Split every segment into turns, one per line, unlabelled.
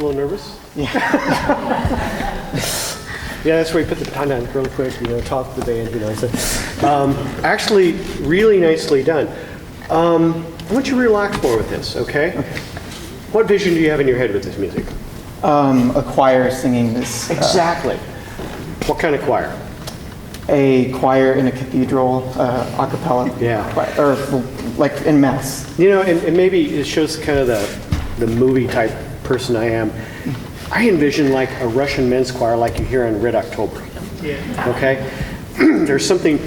little nervous?
Yeah.
Yeah, that's where you put the baton down real quick, talk to the band, So, actually, really nicely done. I want you to relax more with this, okay? What vision do you have in your head with this music?
A choir singing this.
Exactly. What kind of choir?
A choir in a cathedral, a cappella.
Yeah.
Choir, or like in mass.
And maybe it shows kind of the movie type person I am. I envision like a Russian men's choir like you hear on Red October. Yeah. Okay? There's something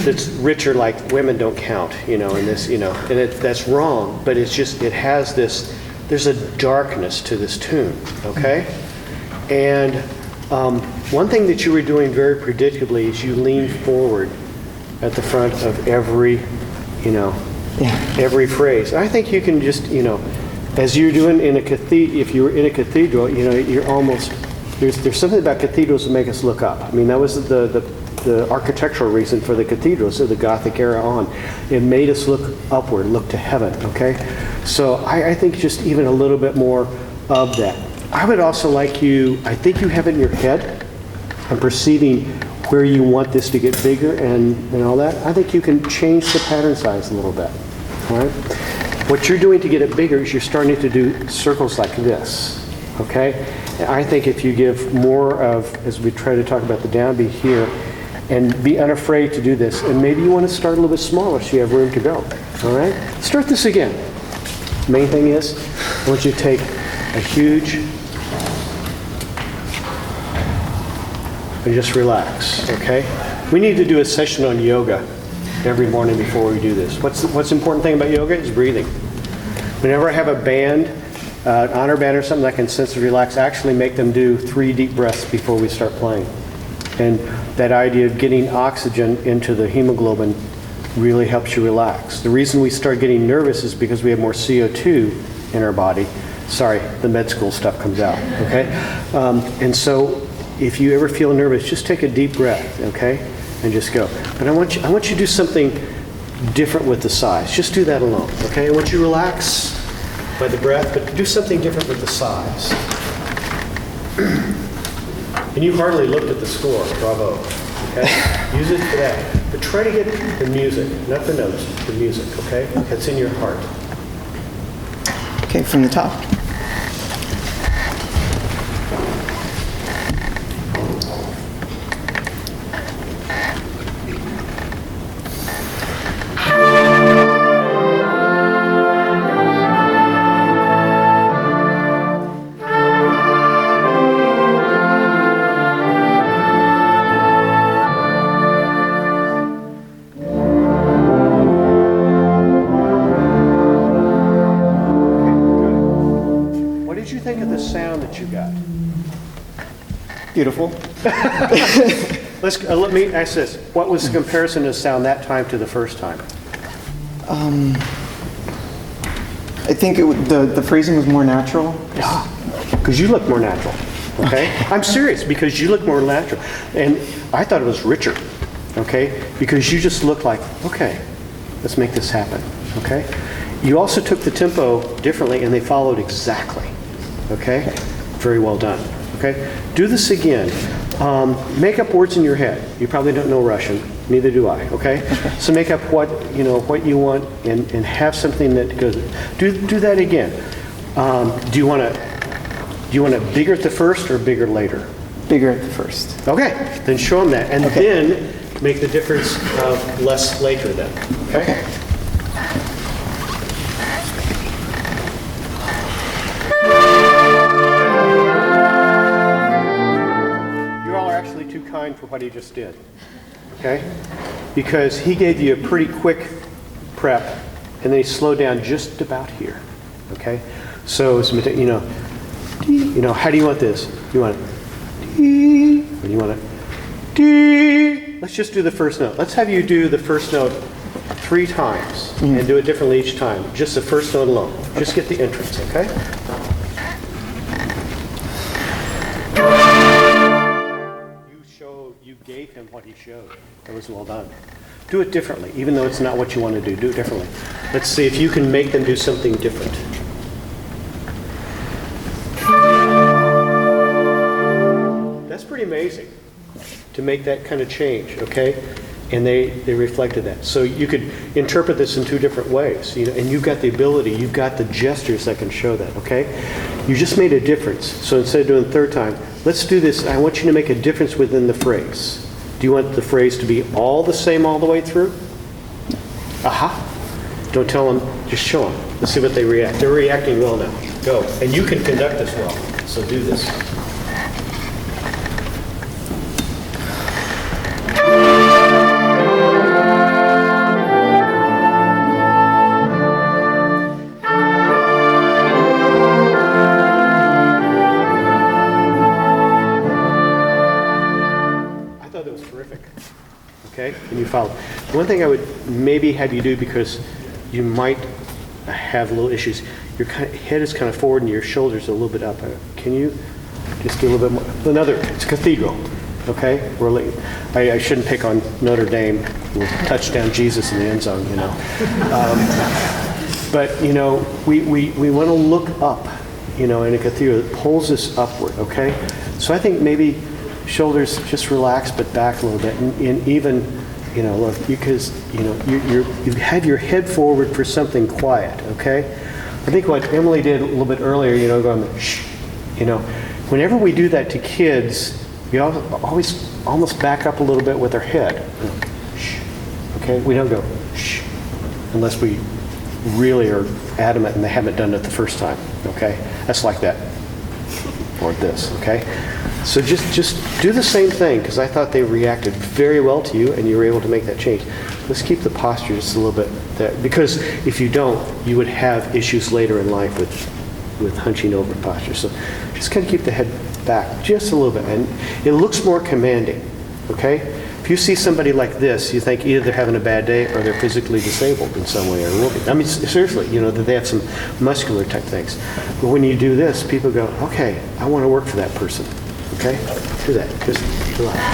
that's richer, like Women Don't Count, in this, and that's wrong, but it's just, it has this, there's a darkness to this tune, okay? And one thing that you were doing very predictably is you leaned forward at the front of every, every phrase. I think you can just, as you're doing in a cathedral, if you were in a cathedral, you're almost, there's something about cathedrals that make us look up. I mean, that was the architectural reason for the cathedrals of the Gothic era on. It made us look upward, look to heaven, okay? So I think just even a little bit more of that. I would also like you, I think you have it in your head, I'm perceiving where you want this to get bigger and all that. I think you can change the pattern size a little bit, all right? What you're doing to get it bigger is you're starting to do circles like this, okay? And I think if you give more of, as we try to talk about the downbeat here, and be unafraid to do this, and maybe you want to start a little bit smaller so you have room to go, all right? Start this again. Main thing is, I want you to take a huge, and just relax, okay? We need to do a session on yoga every morning before we do this. What's the important thing about yoga is breathing. Whenever I have a band, an honor band or something that can sense and relax, I actually make them do 3 deep breaths before we start playing. And that idea of getting oxygen into the hemoglobin really helps you relax. The reason we start getting nervous is because we have more CO2 in our body. Sorry, the med school stuff comes out, okay? And so if you ever feel nervous, just take a deep breath, okay? And just go. But I want you to do something different with the size. Just do that alone, okay? I want you to relax by the breath, but do something different with the size. And you hardly looked at the score, bravo, okay? Use it for that. But try to get the music, not the notes, the music, okay? That's in your heart.
Okay, from the top. Beautiful.
Let me ask this. What was the comparison of sound that time to the first time?
I think the phrasing was more natural.
Yeah, because you look more natural, okay? I'm serious, because you look more natural. And I thought it was richer, okay? Because you just look like, okay, let's make this happen, okay? You also took the tempo differently, and they followed exactly, okay? Very well done. Okay, do this again. Make up words in your head. You probably don't know Russian, neither do I. Okay, so make up what you want, and have something that goes. Do that again. Do you want it bigger at the first or bigger later?
Bigger at the first.
Okay, then show them that, and then make the difference of less later. Then. Okay. Kind for what he just did, okay? Because he gave you a pretty quick prep, and then he slowed down just about here, okay? So, how do you want this? You want it, or you want it, let's just do the first note. Let's have you do the first note 3 times, and do it differently each time. Just the first note alone. Just get the entrance, okay? You gave him what he showed. That was well done. Do it differently, even though it's not what you want to do. Do it differently. Let's see if you can make them do something different. amazing to make that kind of change, okay? And they reflected that. So you could interpret this in two different ways, you know, and you've got the ability, you've got the gestures that can show that, okay? You just made a difference. So instead of doing the third time, let's do this. I want you to make a difference within the phrase. Do you want the phrase to be all the same all the way through? Aha. Don't tell them, just show them. Let's see what they react. They're reacting well now. Go. And you can conduct this well, so do this. I thought that was terrific. Okay? And you follow. The one thing I would maybe have you do, because you might have little issues, your head is kind of forward and your shoulders are a little bit up. Can you just do a little bit more? It's a cathedral, okay? I shouldn't pick on Notre Dame with touchdown Jesus in the end zone, you know. But, you know, we want to look up, you know, in a cathedral. It pulls us upward, okay? So I think maybe shoulders just relax, but back a little bit. And even, you know, look, because, you know, you have your head forward for something quiet, okay? I think what Emily did a little bit earlier, you know, going, shh, you know, whenever we do that to kids, we always almost back up a little bit with our head. Shh, okay? We don't go, shh, unless we really are adamant and they haven't done it the first time, okay? That's like that, or this, okay? So just do the same thing, because I thought they reacted very well to you and you were able to make that change. Let's keep the posture just a little bit there, because if you don't, you would have issues later in life with hunching over posture. So just kind of keep the head back just a little bit, and it looks more commanding, okay? If you see somebody like this, you think either they're having a bad day or they're physically disabled in some way or will be. I mean, seriously, you know, that they have some muscular type things. But when you do this, people go, okay, I want to work for that person. Okay? Do that. Just relax.